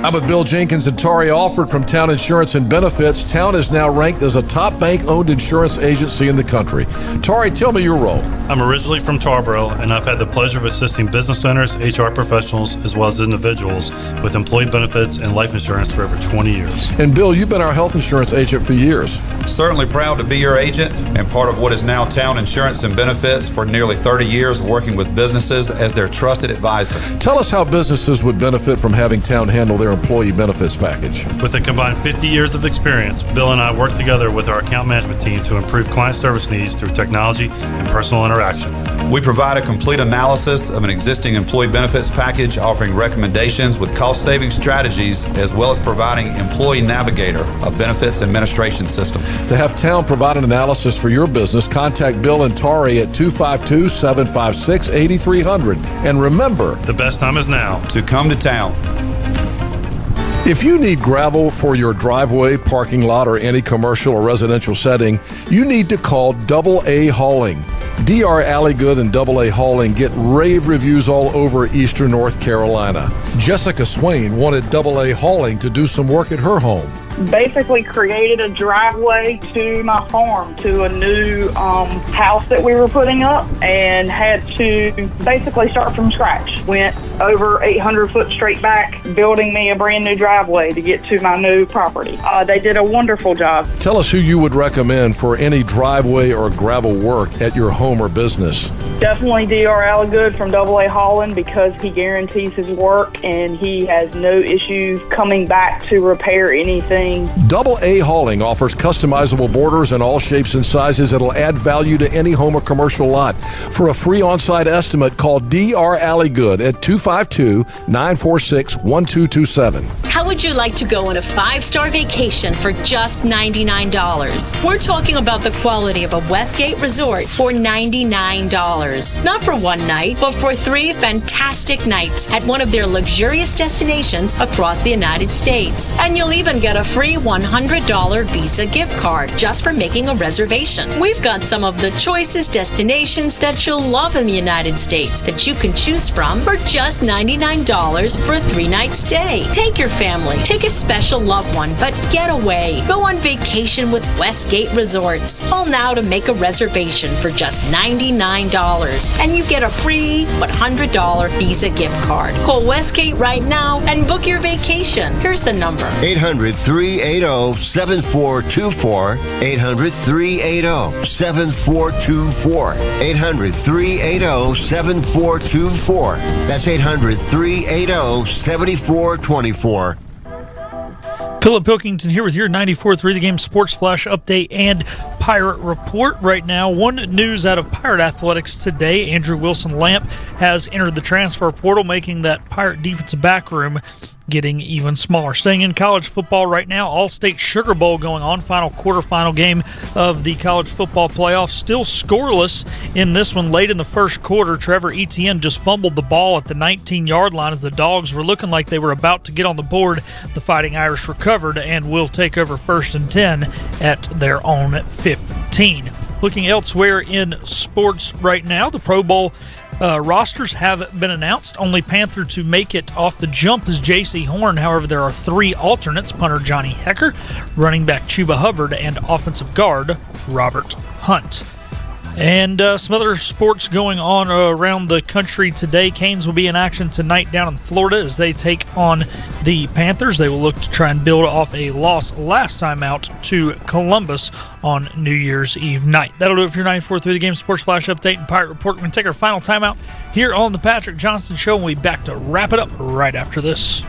[SPEAKER 6] I'm with Bill Jenkins and Tari Alford from Town Insurance and Benefits. Town is now ranked as a top bank-owned insurance agency in the country. Tari, tell me your role.
[SPEAKER 14] I'm originally from Tarboro, and I've had the pleasure of assisting business owners, HR professionals, as well as individuals with employee benefits and life insurance for over 20 years.
[SPEAKER 6] And Bill, you've been our health insurance agent for years.
[SPEAKER 15] Certainly proud to be your agent and part of what is now Town Insurance and Benefits for nearly 30 years, working with businesses as their trusted advisor.
[SPEAKER 6] Tell us how businesses would benefit from having Town handle their employee benefits package.
[SPEAKER 14] With a combined 50 years of experience, Bill and I work together with our account management team to improve client service needs through technology and personal interaction.
[SPEAKER 15] We provide a complete analysis of an existing employee benefits package, offering recommendations with cost-saving strategies, as well as providing Employee Navigator, a benefits administration system.
[SPEAKER 6] To have Town provide an analysis for your business, contact Bill and Tari at 252-756-8300. And remember,
[SPEAKER 14] the best time is now
[SPEAKER 15] to come to Town.
[SPEAKER 6] If you need gravel for your driveway, parking lot, or any commercial or residential setting, you need to call AA Hauling. DR Alleygood and AA Hauling get rave reviews all over eastern North Carolina. Jessica Swain wanted AA Hauling to do some work at her home.
[SPEAKER 16] Basically created a driveway to my farm, to a new house that we were putting up, and had to basically start from scratch. Went over 800 foot straight back, building me a brand new driveway to get to my new property. They did a wonderful job.
[SPEAKER 6] Tell us who you would recommend for any driveway or gravel work at your home or business.
[SPEAKER 16] Definitely DR Alleygood from AA Hauling, because he guarantees his work and he has no issues coming back to repair anything.
[SPEAKER 6] AA Hauling offers customizable borders in all shapes and sizes that'll add value to any home or commercial lot. For a free on-site estimate, call DR Alleygood at 252-946-1227.
[SPEAKER 17] How would you like to go on a 5-star vacation for just $99? We're talking about the quality of a Westgate resort for $99. Not for one night, but for 3 fantastic nights at one of their luxurious destinations across the United States. And you'll even get a free $100 Visa gift card just for making a reservation. We've got some of the choicest destinations that you'll love in the United States that you can choose from for just $99 for a 3-night stay. Take your family, take a special loved one, but get away. Go on vacation with Westgate Resorts. Call now to make a reservation for just $99 and you get a free $100 Visa gift card. Call Westgate right now and book your vacation. Here's the number.
[SPEAKER 18] 800-380-7424. 800-380-7424. 800-380-7424. That's 800-380-7424.
[SPEAKER 13] Philip Pilkington here with your 94.3 The Game Sports Flash update and Pirate Report. Right now, one news out of Pirate Athletics today, Andrew Wilson-Lamp has entered the transfer portal, making that Pirate defensive back room getting even smaller. Staying in college football right now, All-State Sugar Bowl going on, final quarterfinal game of the college football playoffs. Still scoreless in this one. Late in the first quarter, Trevor Etienne just fumbled the ball at the 19-yard line as the Dogs were looking like they were about to get on the board. The Fighting Irish recovered and will take over 1st and 10 at their own 15. Looking elsewhere in sports right now, the Pro Bowl rosters have been announced. Only Panther to make it off the jump is J.C. Horn. However, there are 3 alternates: punter Johnny Hecker, running back Chuba Hubbard, and offensive guard Robert Hunt. And some other sports going on around the country today. Canes will be in action tonight down in Florida as they take on the Panthers. They will look to try and build off a loss last time out to Columbus on New Year's Eve night. That'll do it for your 94.3 The Game Sports Flash update and Pirate Report. We're going to take our final timeout here on the Patrick Johnston Show, and we'll be back to wrap it up right after this.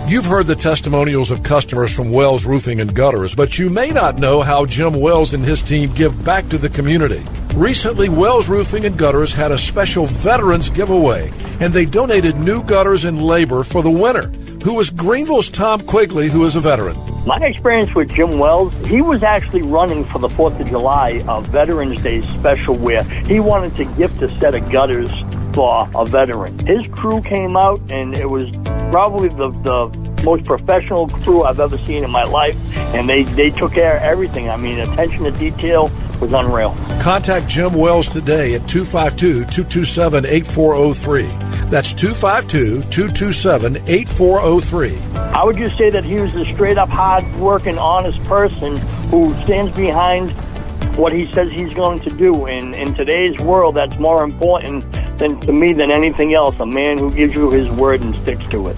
[SPEAKER 6] You've heard the testimonials of customers from Wells Roofing and Gutters, but you may not know how Jim Wells and his team give back to the community. Recently, Wells Roofing and Gutters had a special Veterans giveaway, and they donated new gutters and labor for the winner, who was Greenville's Tom Quigley, who is a veteran.
[SPEAKER 19] My experience with Jim Wells, he was actually running for the 4th of July Veterans Day special where he wanted to gift a set of gutters for a veteran. His crew came out, and it was probably the most professional crew I've ever seen in my life, and they took care of everything. I mean, attention to detail was unreal.
[SPEAKER 6] Contact Jim Wells today at 252-227-8403. That's 252-227-8403.
[SPEAKER 19] I would just say that he was a straight-up, hard-working, honest person who stands behind what he says he's going to do. And in today's world, that's more important to me than anything else, a man who gives you his word and sticks to it.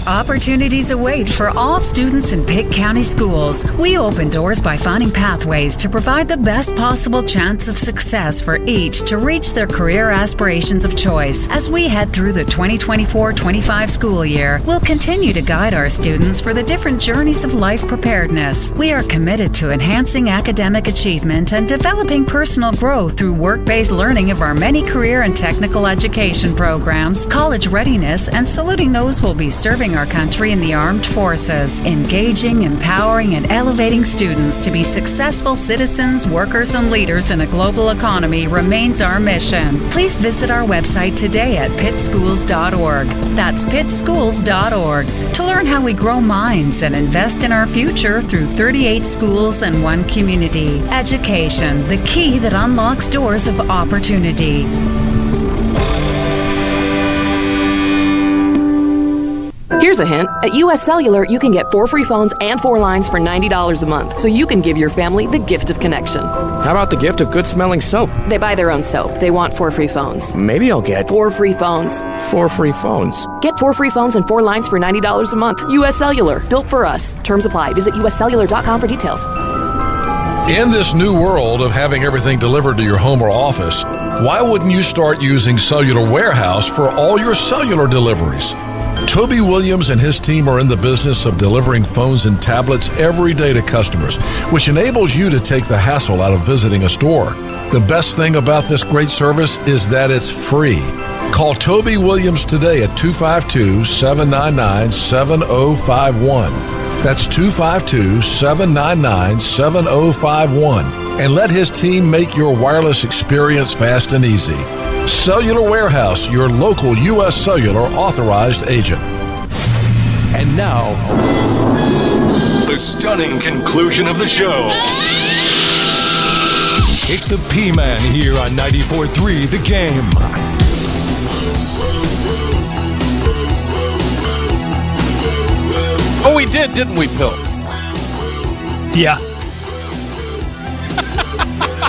[SPEAKER 8] Opportunities await for all students in Pitt County schools. We open doors by finding pathways to provide the best possible chance of success for each to reach their career aspirations of choice. As we head through the 2024-25 school year, we'll continue to guide our students for the different journeys of life preparedness. We are committed to enhancing academic achievement and developing personal growth through work-based learning of our many career and technical education programs, college readiness, and saluting those who will be serving our country in the armed forces. Engaging, empowering, and elevating students to be successful citizens, workers, and leaders in a global economy remains our mission. Please visit our website today at pittschools.org. That's pittschools.org to learn how we grow minds and invest in our future through 38 schools and 1 community. Education, the key that unlocks doors of opportunity.
[SPEAKER 9] Here's a hint. At US Cellular, you can get 4 free phones and 4 lines for $90 a month, so you can give your family the gift of connection.
[SPEAKER 10] How about the gift of good-smelling soap?
[SPEAKER 9] They buy their own soap. They want 4 free phones.
[SPEAKER 10] Maybe I'll get
[SPEAKER 9] 4 free phones.
[SPEAKER 10] 4 free phones.
[SPEAKER 9] Get 4 free phones and 4 lines for $90 a month. US Cellular. Built for us. Terms apply. Visit uscellular.com for details.
[SPEAKER 6] In this new world of having everything delivered to your home or office, why wouldn't you start using Cellular Warehouse for all your cellular deliveries? Toby Williams and his team are in the business of delivering phones and tablets every day to customers, which enables you to take the hassle out of visiting a store. The best thing about this great service is that it's free. Call Toby Williams today at 252-799-7051. That's 252-799-7051. And let his team make your wireless experience fast and easy. Cellular Warehouse, your local U.S. Cellular authorized agent.
[SPEAKER 1] And now, the stunning conclusion of the show. It's the P-Man here on 94.3 The Game.
[SPEAKER 3] Oh, we did, didn't we, Bill?
[SPEAKER 13] Yeah.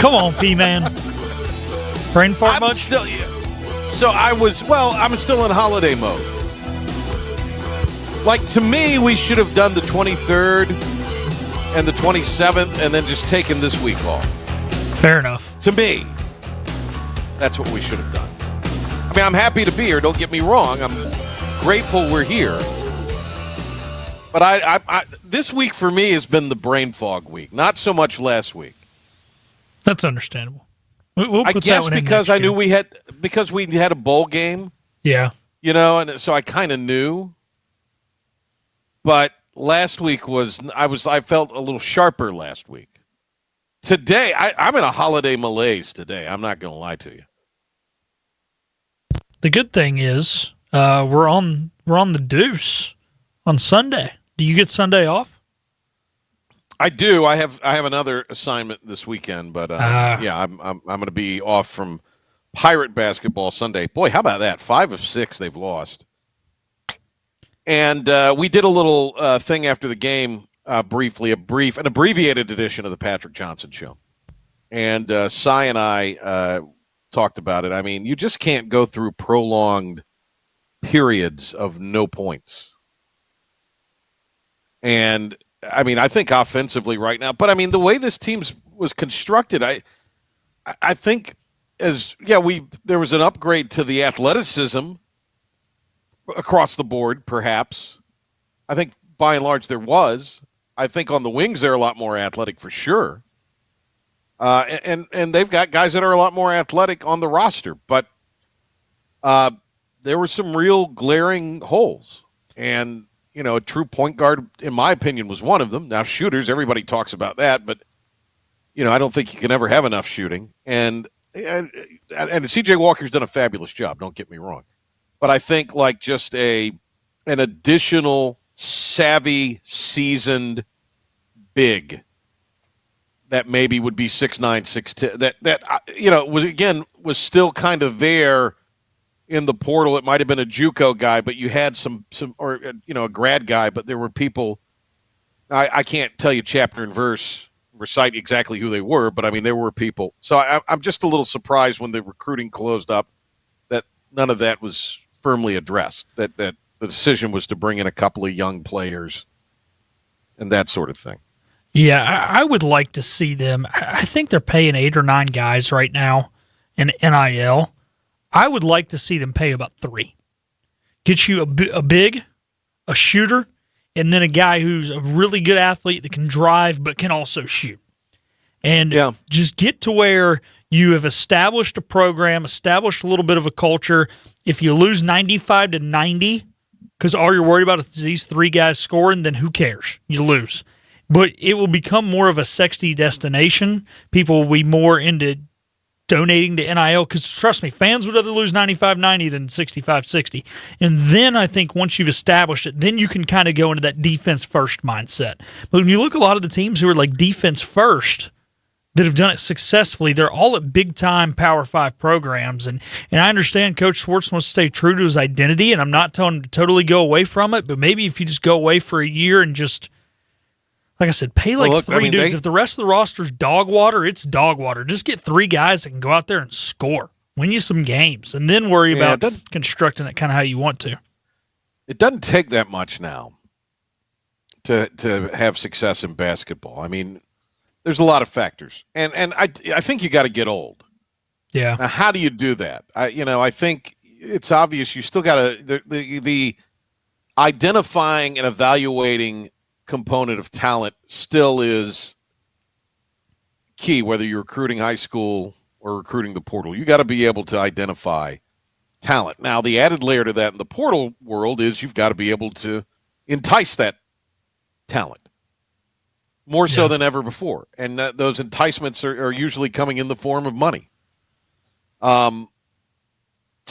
[SPEAKER 13] Come on, P-Man. Brain fart much?
[SPEAKER 3] So I'm still in holiday mode. Like, to me, we should have done the 23rd and the 27th and then just taken this week off.
[SPEAKER 13] Fair enough.
[SPEAKER 3] To me, that's what we should have done. I mean, I'm happy to be here. Don't get me wrong. I'm grateful we're here. But I this week for me has been the brain fog week. Not so much last week.
[SPEAKER 13] That's understandable. We'll
[SPEAKER 3] I
[SPEAKER 13] put
[SPEAKER 3] guess
[SPEAKER 13] that one in
[SPEAKER 3] because
[SPEAKER 13] next
[SPEAKER 3] I knew
[SPEAKER 13] year.
[SPEAKER 3] we had a bowl game.
[SPEAKER 13] Yeah.
[SPEAKER 3] You know, and so I kind of knew. But last week I felt a little sharper last week. Today, I'm in a holiday malaise today. I'm not going to lie to you.
[SPEAKER 13] The good thing is we're on the deuce on Sunday. Do you get Sunday off?
[SPEAKER 3] I do. I have another assignment this weekend, but yeah, I'm going to be off from Pirate basketball Sunday. Boy, how about that? 5 of 6 they've lost. And we did a little thing after the game, briefly, an abbreviated edition of the Patrick Johnson Show. And Cy and I talked about it. I mean, you just can't go through prolonged periods of no points. And, I mean, I think offensively right now, but, I mean, the way this team was constructed, I think there was an upgrade to the athleticism across the board, perhaps. I think by and large there was. I think on the wings they're a lot more athletic for sure. And they've got guys that are a lot more athletic on the roster. But there were some real glaring holes. And, you know, a true point guard, in my opinion, was one of them. Now, shooters, everybody talks about that. But, you know, I don't think you can ever have enough shooting. And C.J. Walker's done a fabulous job, don't get me wrong. But I think like just an additional savvy, seasoned big that maybe would be 6'9", 6'10", that you know was still kind of there in the portal. It might have been a JUCO guy, but you had some or you know a grad guy, but there were people. I can't tell you chapter and verse, recite exactly who they were, but I mean there were people. So I'm just a little surprised when the recruiting closed up that none of that was firmly addressed, that the decision was to bring in a couple of young players and that sort of thing.
[SPEAKER 13] Yeah, I would like to see them. I think they're paying 8 or 9 guys right now in NIL. I would like to see them pay about 3. Get you a big, a shooter, and then a guy who's a really good athlete that can drive but can also shoot. And just get to where you have established a program, established a little bit of a culture. If you lose 95-90, because all you're worried about is these 3 guys scoring, then who cares? You lose. But it will become more of a sexy destination. People will be more into donating to NIL because, trust me, fans would rather lose 95-90 than 65-60. And then I think once you've established it, then you can kind of go into that defense-first mindset. But when you look at a lot of the teams who are like defense-first that have done it successfully, they're all at big-time Power 5 programs. And I understand Coach Schwartz wants to stay true to his identity, and I'm not telling him to totally go away from it, but maybe if you just go away for a year and just, like I said, pay like 3 dudes. If the rest of the roster's dog water, it's dog water. Just get 3 guys that can go out there and score, win you some games, and then worry about constructing it kind of how you want to.
[SPEAKER 3] It doesn't take that much now to have success in basketball. I mean, there's a lot of factors, and I think you got to get old.
[SPEAKER 13] Yeah.
[SPEAKER 3] Now, how do you do that? I think it's obvious. You still got to the identifying and evaluating component of talent still is key, whether you're recruiting high school or recruiting the portal. You got to be able to identify talent. Now, the added layer to that in the portal world is you've got to be able to entice that talent more so than ever before. And those enticements are usually coming in the form of money. To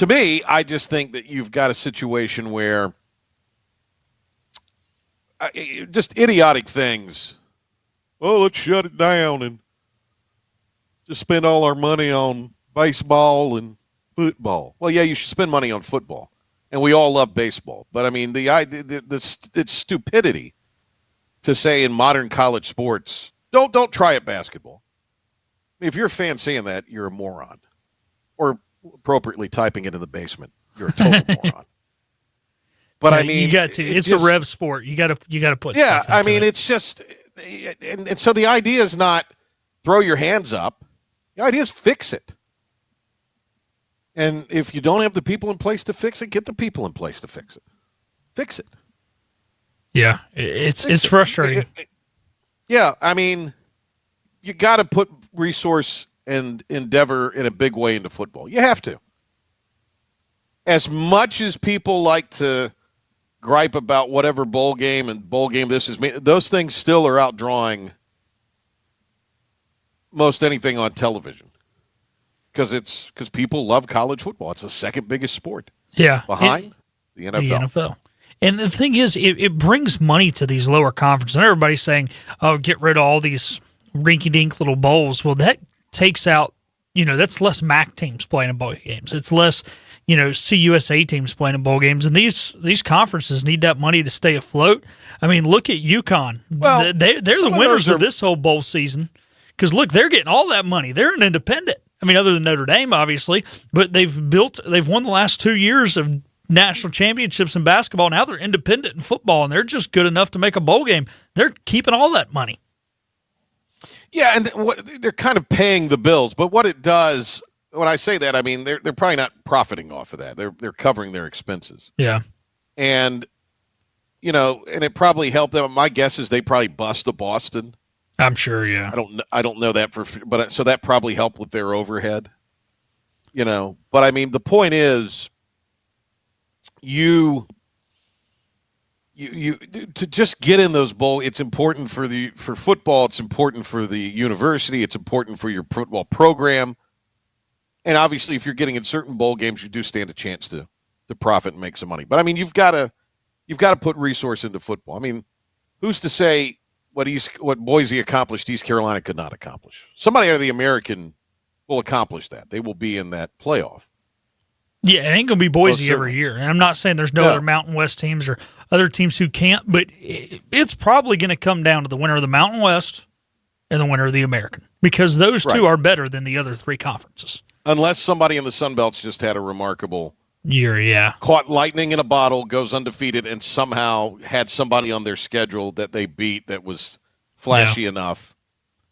[SPEAKER 3] me, I just think that you've got a situation where just idiotic things. Oh, let's shut it down and just spend all our money on baseball and football. Well, yeah, you should spend money on football, and we all love baseball. But I mean, the idea, it's stupidity to say in modern college sports, don't try at basketball. I mean, if you're a fan saying that, you're a moron, or appropriately typing it in the basement, you're a total moron. But I mean,
[SPEAKER 13] you got to. It's just a rev sport. You got to put.
[SPEAKER 3] Yeah,
[SPEAKER 13] stuff into it.
[SPEAKER 3] It's just, and so the idea is not throw your hands up. The idea is fix it. And if you don't have the people in place to fix it, get the people in place to fix it. Fix it.
[SPEAKER 13] Yeah, it's frustrating.
[SPEAKER 3] Yeah, I mean, you got to put resource and endeavor in a big way into football. You have to. As much as people like to gripe about whatever bowl game this is, those things still are outdrawing most anything on television because people love college football. It's the second biggest sport.
[SPEAKER 13] Yeah,
[SPEAKER 3] behind the NFL.
[SPEAKER 13] The NFL. And the thing is, it brings money to these lower conferences. And everybody's saying, oh, get rid of all these rinky-dink little bowls. Well, that takes out, that's less MAC teams playing in bowl games. It's less, CUSA teams playing in bowl games. And these conferences need that money to stay afloat. I mean, look at UConn. Well, they're the winners of this whole bowl season. Because, look, they're getting all that money. They're an independent. I mean, other than Notre Dame, obviously. But they've won the last 2 years of national championships in basketball. Now they're independent in football, and they're just good enough to make a bowl game. They're keeping all that money.
[SPEAKER 3] Yeah, and they're kind of paying the bills. But what it does, when I say that, I mean they're probably not profiting off of that. They're covering their expenses.
[SPEAKER 13] Yeah,
[SPEAKER 3] and and it probably helped them. My guess is they probably bust to Boston.
[SPEAKER 13] I'm sure. Yeah,
[SPEAKER 3] I don't know that but so that probably helped with their overhead. But I mean the point is. You to just get in those bowl. It's important for football. It's important for the university. It's important for your football program. And obviously, if you're getting in certain bowl games, you do stand a chance to profit and make some money. But I mean, you've got to put resource into football. I mean, who's to say what Boise accomplished, East Carolina could not accomplish? Somebody out of the American will accomplish that. They will be in that playoff.
[SPEAKER 13] Yeah, it ain't going to be Boise every year. And I'm not saying there's no other Mountain West teams or other teams who can't, but it's probably going to come down to the winner of the Mountain West and the winner of the American because those two are better than the other three conferences.
[SPEAKER 3] Unless somebody in the Sun Belt's just had a remarkable
[SPEAKER 13] year,
[SPEAKER 3] caught lightning in a bottle, goes undefeated, and somehow had somebody on their schedule that they beat that was flashy enough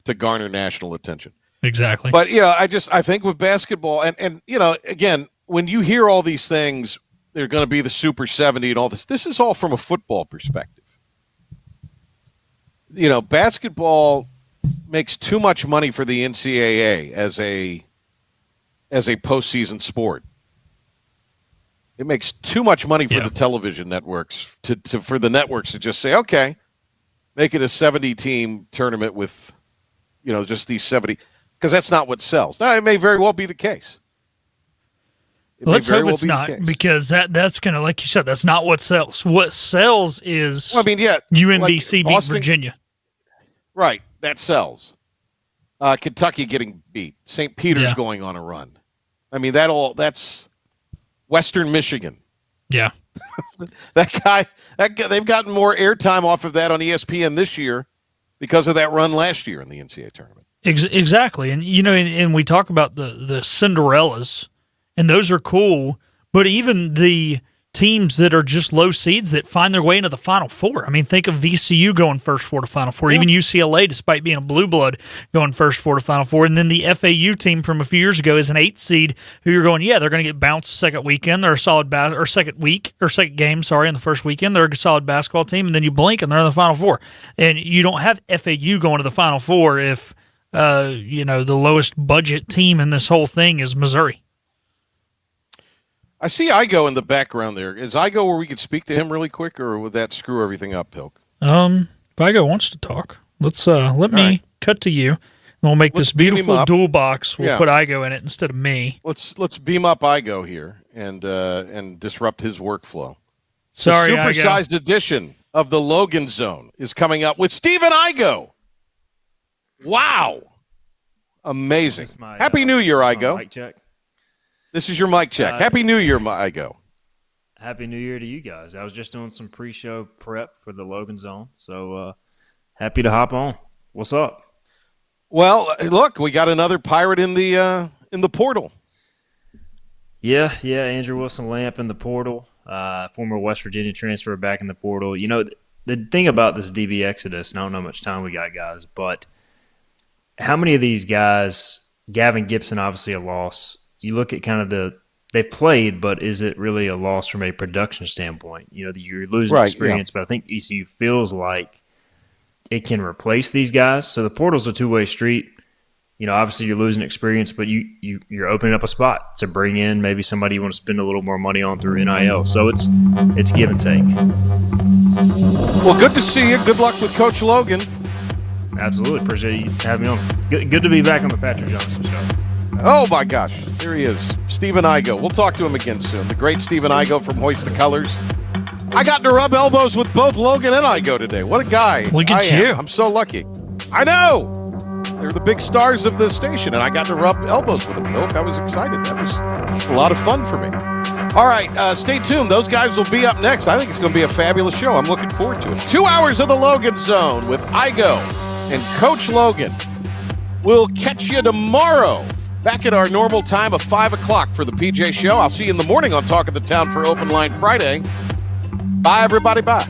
[SPEAKER 3] to garner national attention.
[SPEAKER 13] Exactly.
[SPEAKER 3] But, I think with basketball, and again, when you hear all these things, they're going to be the Super 70 and all this. This is all from a football perspective. Basketball makes too much money for the NCAA as a postseason sport. It makes too much money for the television networks for the networks to just say, okay, make it a 70-team tournament with, just these 70, because that's not what sells. Now, it may very well be the case.
[SPEAKER 13] Let's hope it's not, because that's going to, like you said, that's not what sells. What sells is UMBC beat Virginia.
[SPEAKER 3] Right, that sells. Kentucky getting beat. St. Peter's going on a run. I mean, that's Western Michigan.
[SPEAKER 13] Yeah.
[SPEAKER 3] They've gotten more airtime off of that on ESPN this year because of that run last year in the NCAA tournament.
[SPEAKER 13] Exactly. And, and we talk about the Cinderellas. And those are cool, but even the teams that are just low seeds that find their way into the Final Four. I mean, think of VCU going first four to Final Four, even UCLA, despite being a blue blood, going first four to Final Four. And then the FAU team from a few years ago is an 8 seed who you're going, they're going to get bounced second weekend. They're a solid second game, in the first weekend. They're a solid basketball team. And then you blink and they're in the Final Four. And you don't have FAU going to the Final Four if the lowest budget team in this whole thing is Missouri.
[SPEAKER 3] I see Igo in the background there. Is Igo where we could speak to him really quick, or would that screw everything up, Pilk?
[SPEAKER 13] If Igo wants to talk, let me cut to you. And we'll make this beautiful dual box. We'll put Igo in it instead of me.
[SPEAKER 3] Let's beam up Igo here and disrupt his workflow.
[SPEAKER 13] Sorry,
[SPEAKER 3] the supersized edition of the Logan Zone is coming up with Stephen Igo. Wow. Amazing. Happy New Year, Igo.
[SPEAKER 20] Mic check.
[SPEAKER 3] This is your mic check. Happy New Year, Igo.
[SPEAKER 20] Happy New Year to you guys. I was just doing some pre-show prep for the Logan Zone, so happy to hop on. What's up?
[SPEAKER 3] Well, look, we got another Pirate in the portal.
[SPEAKER 20] Yeah, Andrew Wilson-Lamp in the portal. Former West Virginia transfer back in the portal. You know, the thing about this DB exodus, and I don't know how much time we got, guys, but how many of these guys, Gavin Gibson, obviously a loss. You look at kind of they've played, but is it really a loss from a production standpoint? You know, you're losing experience, but I think ECU feels like it can replace these guys. So the portal's a two-way street. You know, obviously you're losing experience, but you're opening up a spot to bring in maybe somebody you want to spend a little more money on through NIL. So it's give and take.
[SPEAKER 3] Well, good to see you. Good luck with Coach Logan.
[SPEAKER 20] Absolutely. Appreciate you having me on. Good to be back on the Patrick Johnson show.
[SPEAKER 3] Oh, my gosh. There he is. Stephen Igo. We'll talk to him again soon. The great Stephen Igo from Hoist the Colors. I got to rub elbows with both Logan and Igo today. What a guy.
[SPEAKER 13] Look at you.
[SPEAKER 3] I'm so lucky. I know. They're the big stars of the station, and I got to rub elbows with them. I was excited. That was a lot of fun for me. All right, stay tuned. Those guys will be up next. I think it's going to be a fabulous show. I'm looking forward to it. 2 hours of the Logan Zone with Igo and Coach Logan. We'll catch you tomorrow back at our normal time of 5 o'clock for the PJ Show. I'll see you in the morning on Talk of the Town for Open Line Friday. Bye, everybody. Bye.